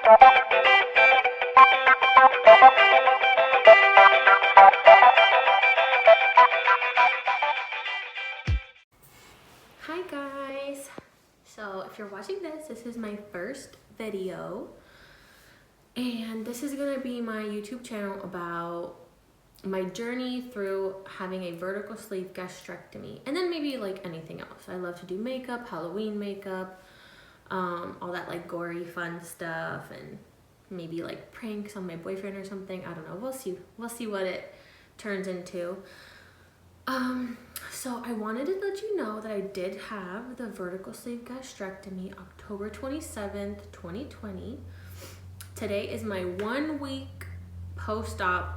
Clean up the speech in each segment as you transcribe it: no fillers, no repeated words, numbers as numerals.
Hi guys! So if you're watching this is my first video, and this is gonna be my YouTube channel about my journey through having a vertical sleeve gastrectomy, and then maybe like anything else. I love to do makeup, Halloween makeup, all that like gory fun stuff, and maybe like pranks on my boyfriend or something. I don't know, we'll see what it turns into. So I wanted to let you know that I did have the vertical sleeve gastrectomy October 27th, 2020. Today is my 1 week post-op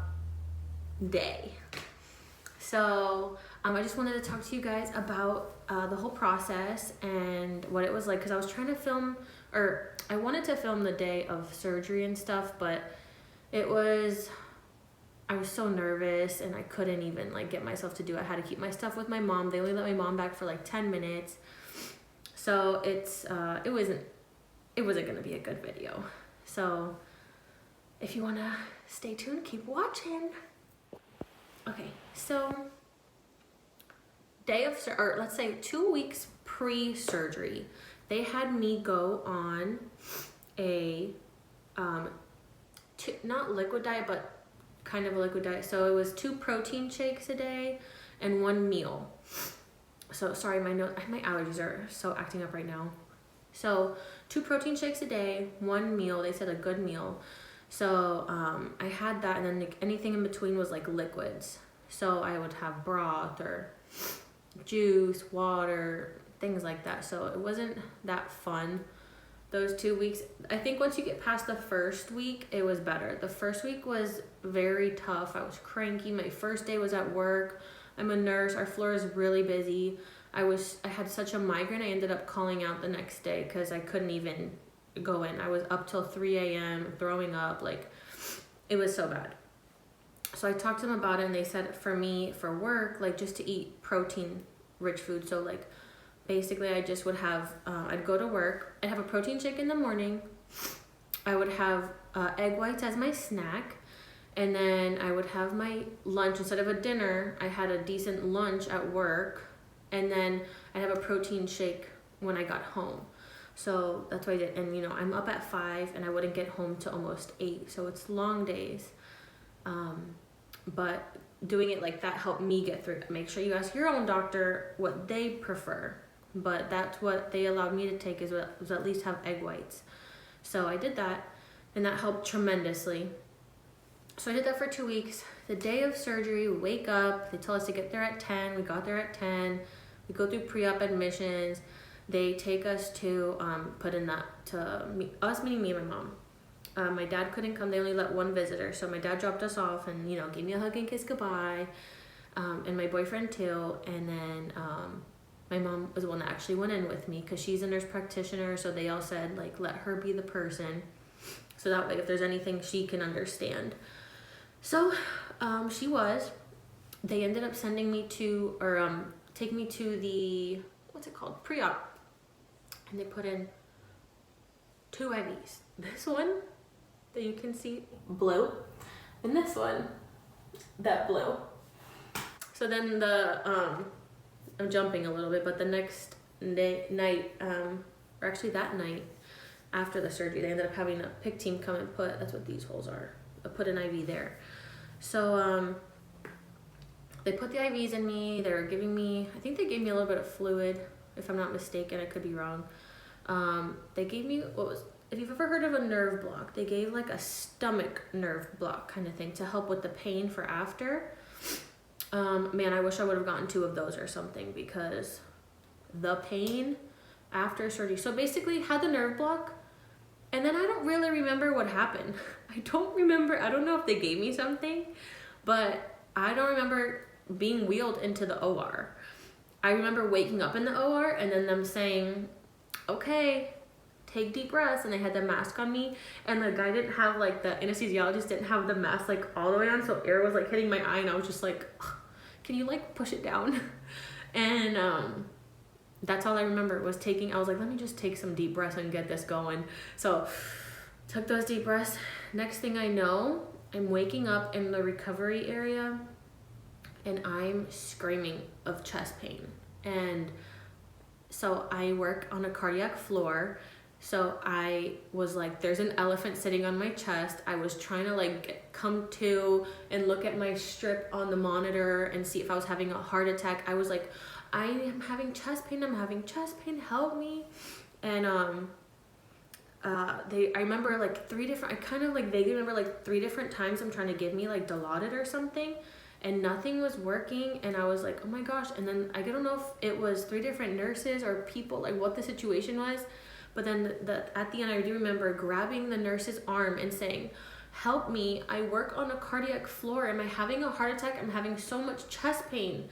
day. So I just wanted to talk to you guys about the whole process and what it was like, because I was trying to film, or I wanted to film the day of surgery and stuff, but I was so nervous and I couldn't even like get myself to do it. I had to keep my stuff with my mom. They only let my mom back for like 10 minutes. So it wasn't gonna be a good video. So if you wanna stay tuned, keep watching. Okay, so let's say 2 weeks pre-surgery, they had me go on a, not liquid diet, but kind of a liquid diet. So it was 2 protein shakes a day and 1 meal. So sorry, my allergies are so acting up right now. So 2 protein shakes a day, 1 meal. They said a good meal. So I had that, and then like anything in between was like liquids. So I would have broth or juice, water, things like that. So it wasn't that fun those 2 weeks. I think once you get past the first week, it was better. The first week was very tough. I was cranky. My first day was at work. I'm a nurse. Our floor is really busy. I had such a migraine. I ended up calling out the next day because I couldn't even go in. I was up till 3 a.m. throwing up. Like, it was so bad. So I talked to them about it, and they said for me, for work, like just to eat protein rich food. So like basically I just would have, I'd go to work, I'd have a protein shake in the morning, I would have egg whites as my snack, and then I would have my lunch. Instead of a dinner, I had a decent lunch at work, and then I'd have a protein shake when I got home. So that's what I did. And you know, I'm up at 5 and I wouldn't get home till almost 8, so it's long days. But doing it like that helped me get through it. Make sure you ask your own doctor what they prefer. But that's what they allowed me to take, is at least have egg whites. So I did that, and that helped tremendously. So I did that for 2 weeks. The day of surgery, we wake up, they tell us to get there at 10. We got there at 10. We go through pre-op admissions. They take us to us, meaning me and my mom. My dad couldn't come. They only let 1 visitor. So my dad dropped us off and, you know, gave me a hug and kiss goodbye. And my boyfriend too. And then my mom was the one that actually went in with me because she's a nurse practitioner. So they all said, like, let her be the person. So that way, if there's anything, she can understand. So she was. They ended up sending me to, or taking me to the, what's it called? Pre-op. And they put in 2 IVs. This one that you can see, blue. And this one, that blue. So then I'm jumping a little bit, but the next night, or actually that night after the surgery, they ended up having a PIC team come and that's what these holes are, put an IV there. So they put the IVs in me. They were giving me, I think they gave me a little bit of fluid, if I'm not mistaken. I could be wrong. They gave me, if you've ever heard of a nerve block, they gave like a stomach nerve block kind of thing to help with the pain for after. Man, I wish I would have gotten 2 of those or something, because the pain after surgery. So basically had the nerve block, and then I don't really remember what happened. I don't know if they gave me something, but I don't remember being wheeled into the OR. I remember waking up in the OR and then them saying, okay, take deep breaths, and they had the mask on me, and the guy didn't have, like, the anesthesiologist didn't have the mask like all the way on, so air was like hitting my eye, and I was just like, can you like push it down? And that's all I remember was taking, I was like, let me just take some deep breaths and get this going. So Took those deep breaths. Next thing I know, I'm waking up in the recovery area and I'm screaming of chest pain. And so I work on a cardiac floor. So I was like, there's an elephant sitting on my chest. I was trying to like come to and look at my strip on the monitor and see if I was having a heart attack. I was like, I am having chest pain. I'm having chest pain. Help me. And I remember like I kind of like vaguely remember like 3 different times I'm trying to give me like Dilaudid or something, and nothing was working. And I was like, oh my gosh. And then I don't know if it was 3 different nurses or people, like what the situation was. But then at the end, I do remember grabbing the nurse's arm and saying, help me. I work on a cardiac floor. Am I having a heart attack? I'm having so much chest pain.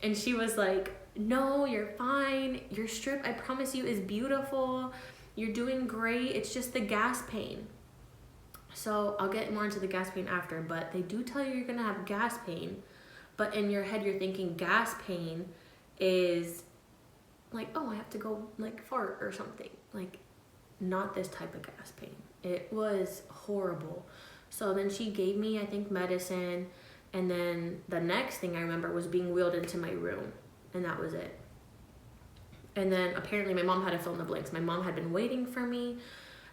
And she was like, no, you're fine. Your strip, I promise you, is beautiful. You're doing great. It's just the gas pain. So I'll get more into the gas pain after, but they do tell you you're gonna have gas pain, but in your head you're thinking gas pain is like, oh, I have to go like fart or something. Like, not this type of gas pain. It was horrible. So then she gave me, I think, medicine, and then the next thing I remember was being wheeled into my room, and that was it. And then apparently my mom had to fill in the blanks. My mom had been waiting for me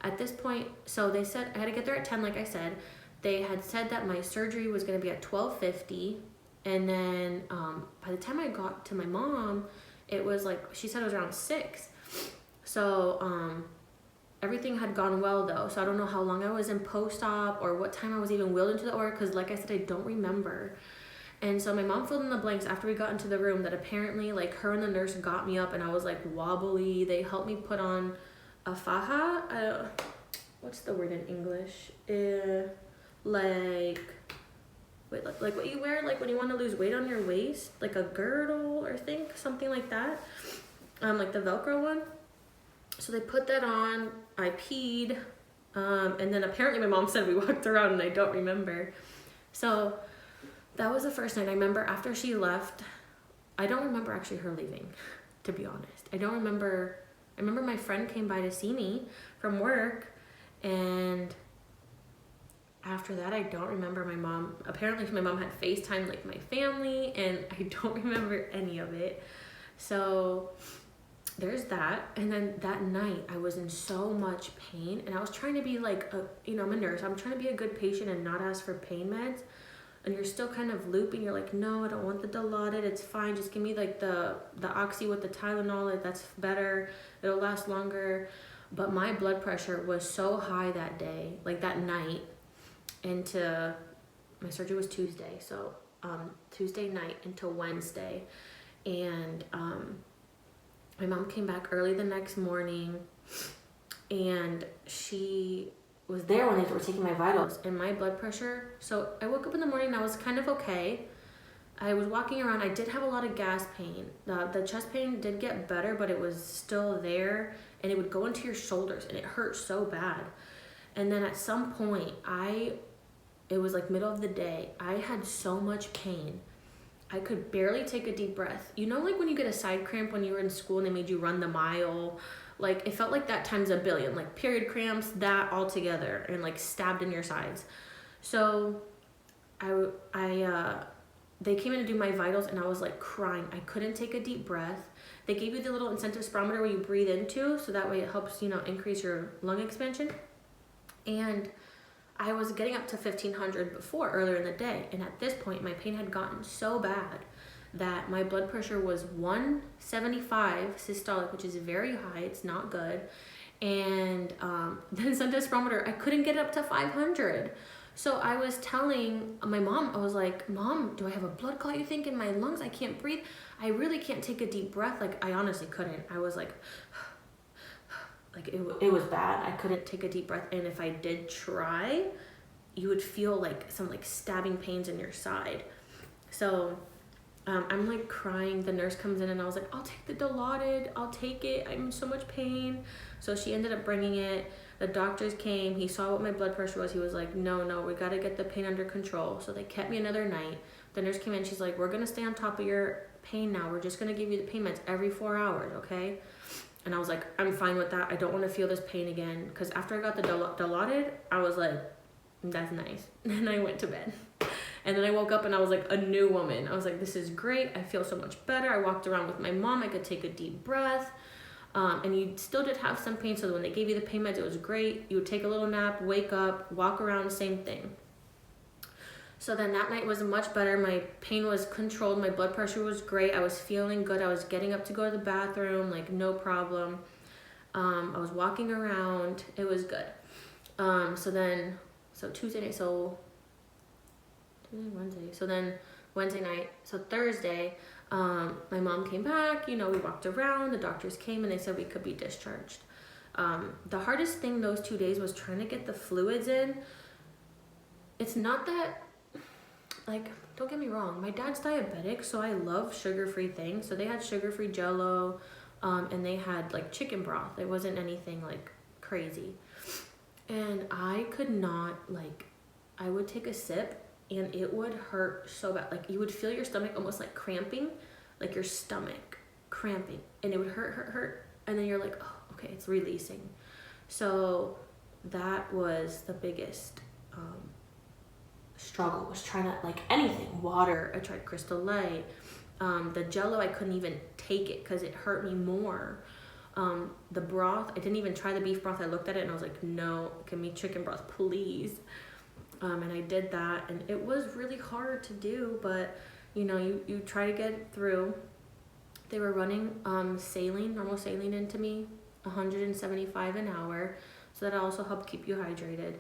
at this point. So they said I had to get there at 10, like I said. They had said that my surgery was going to be at 12:50. And then by the time I got to my mom, it was like, she said it was around 6. So everything had gone well though. So I don't know how long I was in post-op or what time I was even wheeled into the OR, because like I said, I don't remember. And so my mom filled in the blanks after we got into the room that apparently like her and the nurse got me up and I was like wobbly. They helped me put on a faja. What's the word in English? Like what you wear like when you want to lose weight on your waist, like a girdle or something like that. Like the Velcro one. So they put that on. I peed. And then apparently my mom said we walked around and I don't remember. So that was the first night. I remember after she left, I don't remember actually her leaving, to be honest. I remember my friend came by to see me from work, and after that, I don't remember my mom. Apparently my mom had FaceTime like my family, and I don't remember any of it. So there's that. And then that night I was in so much pain, and I was trying to be like, I'm a nurse. I'm trying to be a good patient and not ask for pain meds. And you're still kind of looping. You're like, no, I don't want the Dilaudid. It's fine. Just give me like the Oxy with the Tylenol. That's better. It'll last longer. But my blood pressure was so high that day, like that night, into my surgery was Tuesday. So Tuesday night into Wednesday. And my mom came back early the next morning, and she was there when they were taking my vitals and my blood pressure. So I woke up in the morning and I was kind of okay. I was walking around. I did have a lot of gas pain. The chest pain did get better, but it was still there, and it would go into your shoulders and it hurt so bad. And then at some point, it was like middle of the day, I had so much pain. I could barely take a deep breath. You know, like when you get a side cramp when you were in school and they made you run the mile? Like, it felt like that times a billion, like period cramps, that all together, and like stabbed in your sides. So they came in to do my vitals, and I was like crying. I couldn't take a deep breath. They gave you the little incentive spirometer where you breathe into, so that way it helps, increase your lung expansion. And I was getting up to 1,500 earlier in the day. And at this point, my pain had gotten so bad that my blood pressure was 175 systolic, which is very high. It's not good. And the incentive spirometer, I couldn't get it up to 500. So I was telling my mom, I was like, Mom, do I have a blood clot, you think, in my lungs? I can't breathe. I really can't take a deep breath. Like, I honestly couldn't. I was like it was bad. I couldn't take a deep breath. And if I did try, you would feel like some like stabbing pains in your side. So I'm like crying. The nurse comes in and I was like, I'll take the Dilaudid. I'll take it. I'm in so much pain. So she ended up bringing it. The doctors came. He saw what my blood pressure was. He was like, no, we got to get the pain under control. So they kept me another night. The nurse came in. She's like, we're going to stay on top of your pain now. We're just going to give you the pain meds every 4 hours, okay? And I was like, I'm fine with that. I don't want to feel this pain again. Because after I got the Dilaudid, I was like, that's nice. And I went to bed. And then I woke up and I was like a new woman. I was like, this is great. I feel so much better. I walked around with my mom. I could take a deep breath. And you still did have some pain. So when they gave you the pain meds, it was great. You would take a little nap, wake up, walk around, same thing. So then that night was much better. My pain was controlled. My blood pressure was great. I was feeling good. I was getting up to go to the bathroom, like no problem. I was walking around. It was good. So Tuesday night, Wednesday. So then Wednesday night, so Thursday, my mom came back, we walked around, the doctors came and they said we could be discharged. The hardest thing those 2 days was trying to get the fluids in. It's not that, like, don't get me wrong, my dad's diabetic, so I love sugar-free things. So they had sugar-free Jell-O, and they had like chicken broth. It wasn't anything like crazy. And I could not, like, I would take a sip and it would hurt so bad. Like, you would feel your stomach almost like cramping, like your stomach cramping, and it would hurt. And then you're like, oh, okay, it's releasing. So that was the biggest struggle, was trying to, like, anything, water. I tried Crystal Light. The Jell-O, I couldn't even take it because it hurt me more. The broth, I didn't even try the beef broth. I looked at it and I was like, no, give me chicken broth, please. And I did that, and it was really hard to do, but you try to get it through. They were running saline, normal saline into me, 175 an hour, so that also helped keep you hydrated.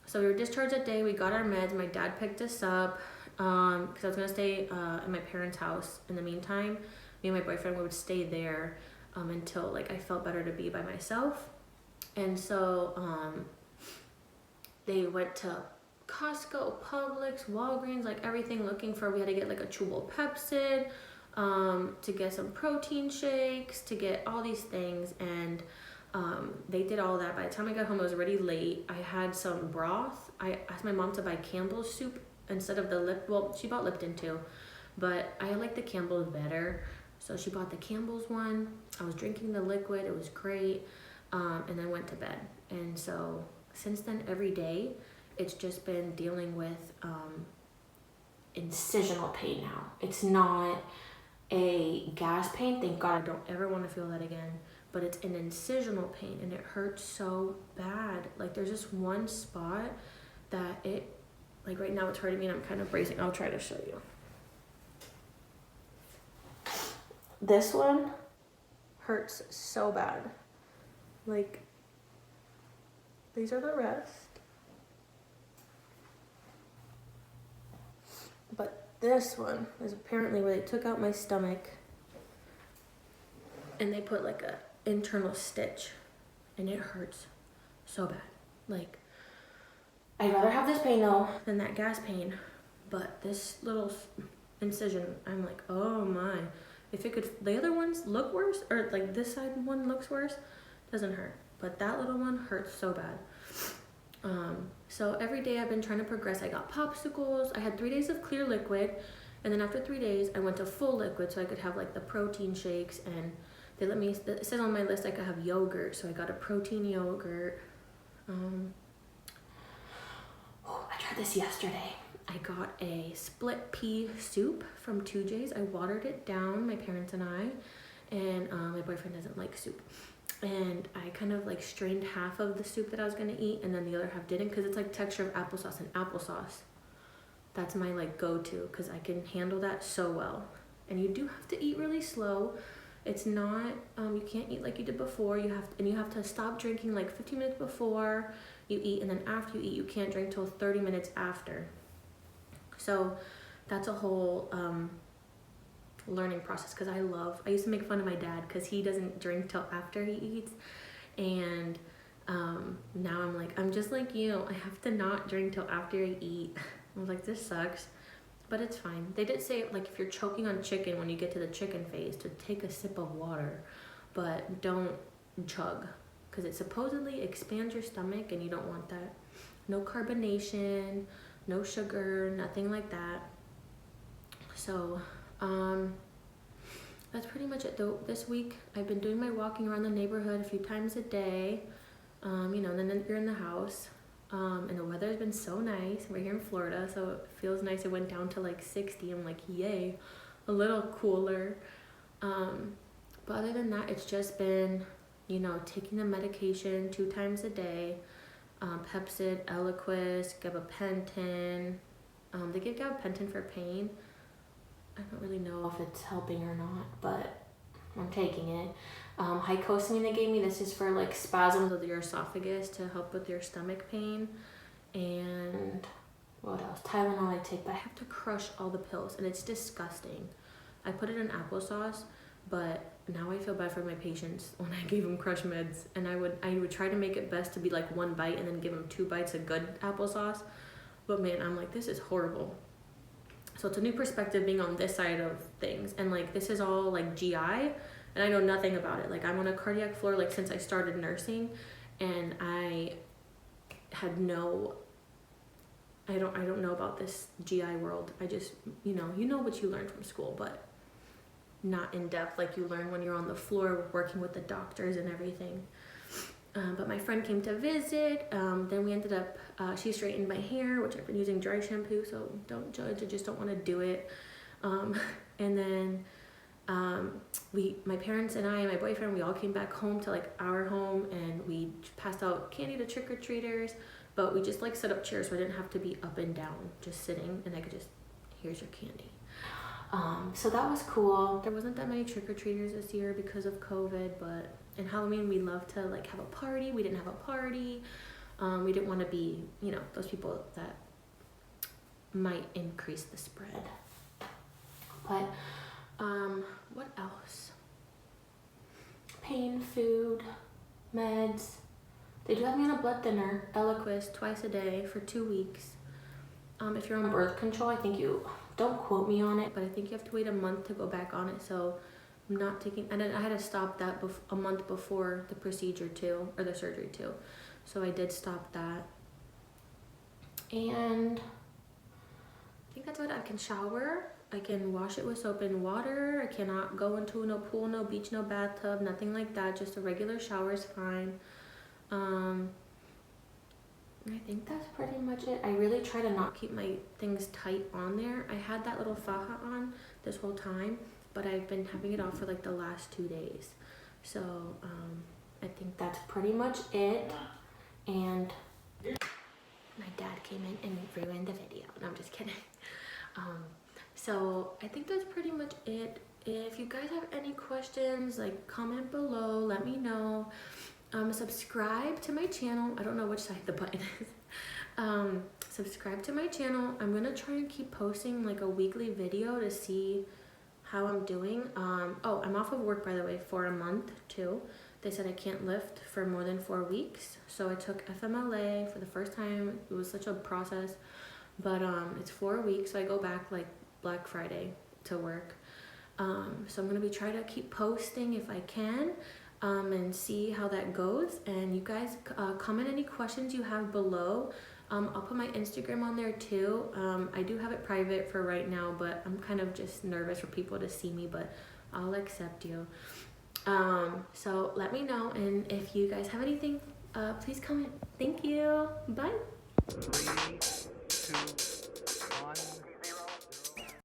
So we were discharged that day. We got our meds. My dad picked us up because I was gonna stay at my parents' house. In the meantime, me and my boyfriend would stay there until, like, I felt better to be by myself. And so they went to Costco, Publix, Walgreens, like everything, looking for, we had to get like a chewable Pepsid, to get some protein shakes, to get all these things. And they did all that. By the time I got home, it was already late. I had some broth. I asked my mom to buy Campbell's soup instead of the well, she bought Lipton too, but I like the Campbell's better. So she bought the Campbell's one. I was drinking the liquid. It was great. And then went to bed. And so since then, every day, it's just been dealing with incisional pain now. It's not a gas pain. Thank God I don't ever want to feel that again. But it's an incisional pain, and it hurts so bad. Like, there's this one spot that it, like, right now it's hurting me and I'm kind of bracing. I'll try to show you. This one hurts so bad. Like, these are the rest. But this one is apparently where they took out my stomach and they put like a internal stitch, and it hurts so bad. Like, I'd rather have this pain though than that gas pain, but this little incision, I'm like, oh my. If it could, the other ones look worse, or like this side one looks worse, doesn't hurt, but that little one hurts so bad. So every day I've been trying to progress. I got popsicles. I had 3 days of clear liquid, and then after 3 days I went to full liquid so I could have like the protein shakes, and they let me, it says on my list I could have yogurt, so I got a protein yogurt. I tried this yesterday. I got a split pea soup from 2J's. I watered it down, my parents and I, and my boyfriend doesn't like soup. And I kind of like strained half of the soup that I was gonna eat, and then the other half didn't, because it's like texture of applesauce, and applesauce, that's my like go-to, because I can handle that so well. And you do have to eat really slow. It's not, you can't eat like you did before. You have to stop drinking like 15 minutes before you eat, and then after you eat, you can't drink till 30 minutes after. So that's a whole learning process, because I used to make fun of my dad because he doesn't drink till after he eats, and now I'm like, I'm just like you, I have to not drink till after I eat. I was like, this sucks, but it's fine. They did say, like, if you're choking on chicken when you get to the chicken phase, to take a sip of water, but don't chug, because it supposedly expands your stomach and you don't want that. No carbonation, no sugar, nothing like that. So that's pretty much it though. This week I've been doing my walking around the neighborhood a few times a day. You know, and then you're in the house. And the weather's been so nice. We're here in Florida, so it feels nice. It went down to like 60. I'm like, yay, a little cooler. But other than that, it's just been, you know, taking the medication 2 times a day. Pepsid, Eliquis, gabapentin. They give gabapentin for pain. I don't really know if it's helping or not, but I'm taking it. Hycosamine they gave me, this is for like spasms of your esophagus to help with your stomach pain. And what else? Tylenol I take, but I have to crush all the pills and it's disgusting. I put it in applesauce, but now I feel bad for my patients when I gave them crushed meds. And I would try to make it best to be like 1 bite and then give them 2 bites of good applesauce. But man, I'm like, this is horrible. So it's a new perspective being on this side of things. And like, this is all like GI and I know nothing about it. Like I'm on a cardiac floor, like since I started nursing, and I had I don't know about this GI world. I just, you know what you learned from school, but not in depth like you learn when you're on the floor working with the doctors and everything. But my friend came to visit. Then we ended up, she straightened my hair, which I've been using dry shampoo, so don't judge. I just don't want to do it. And then my parents and I and my boyfriend, we all came back home to like our home, and we passed out candy to trick-or-treaters, but we just like set up chairs so I didn't have to be up and down, just sitting, and I could just, here's your candy. So that was cool. There wasn't that many trick-or-treaters this year because of COVID, but in Halloween we love to like have a party. We didn't have a party. We didn't want to be, you know, those people that might increase the spread. But what else? Pain, food, meds. They do have me on a blood thinner, Eliquis, twice a day for 2 weeks. If you're on birth control, I think don't quote me on it, but I think you have to wait a month to go back on it. So I'm not taking, and then I had to stop that a month before the procedure too, or the surgery too. So I did stop that. And I think that's what I can shower. I can wash it with soap and water. I cannot go into no pool, no beach, no bathtub, nothing like that. Just a regular shower is fine. I think that's pretty much it. I really try to not keep my things tight on there. I had that little faja on this whole time, but I've been having it off for like the last 2 days. So I think that's pretty much it. And my dad came in and ruined the video. No, I'm just kidding. So I think that's pretty much it. If you guys have any questions, like comment below, let me know. Subscribe to my channel. I don't know which side the button is. Subscribe to my channel. I'm gonna try and keep posting like a weekly video to see how I'm doing. Oh, I'm off of work, by the way, for a month too. They said I can't lift for more than 4 weeks. So I took FMLA for the first time. It was such a process, but it's 4 weeks. So I go back like Black Friday to work. So I'm gonna be trying to keep posting if I can. And see how that goes. And you guys comment any questions you have below. I'll put my Instagram on there too. I do have it private for right now, but I'm kind of just nervous for people to see me, but I'll accept you. So let me know, and if you guys have anything, please comment. Thank you. Bye. 3, 2